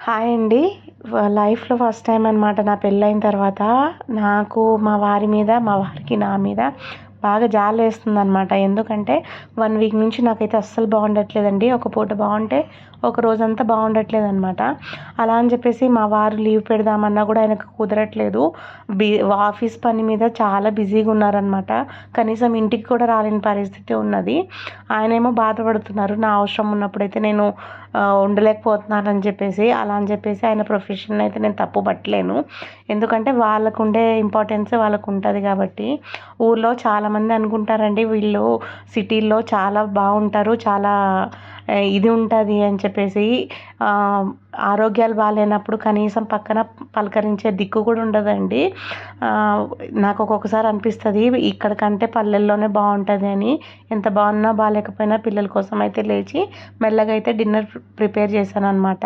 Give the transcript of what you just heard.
Hi అండి. లైఫ్‌లో first time అనమాట నా పెళ్ళైన తర్వాత నాకు మా వారి మీద, మా వారికి నా మీద బాగా జాలేస్తుందనమాట. ఎందుకంటే 1 వీక్ నుంచి నాకైతే అస్సలు బాగుండట్లేదండి. ఒక పూట బాగుంటే, ఒక రోజంతా బాగుండట్లేదనమాట. అలా అని చెప్పేసి మా వారు లీవ్ పెడదామన్నా కూడా ఆయనకు కుదరట్లేదు. బి ఆఫీస్ పని మీద చాలా బిజీగా ఉన్నారనమాట. కనీసం ఇంటికి కూడా రాలేని పరిస్థితి ఉన్నది. ఆయనేమో బాధపడుతున్నారు. నా అవసరం ఉన్నప్పుడైతే నేను ఉండలేకపోతున్నానని చెప్పేసి. అలా అని చెప్పేసి ఆయన ప్రొఫెషన్ అయితే నేను తప్పు పట్టలేను. ఎందుకంటే వాళ్ళకుండే ఇంపార్టెన్స్ వాళ్ళకుంటది కాబట్టి. ఊర్లో చాలామంది అనుకుంటారండి వీళ్ళు సిటీల్లో చాలా బాగుంటారు, చాలా ఇది ఉంటుంది అని చెప్పేసి. ఆరోగ్యాలు బాగాలేనప్పుడు కనీసం పక్కన పలకరించే దిక్కు కూడా ఉండదండి. నాకు ఒక్కొక్కసారి అనిపిస్తుంది ఇక్కడ కంటే పల్లెల్లోనే బాగుంటుంది అని. ఎంత బాగున్నా బాగాలేకపోయినా పిల్లల కోసం అయితే లేచి మెల్లగా అయితే డిన్నర్ ప్రిపేర్ చేశాను అనమాట.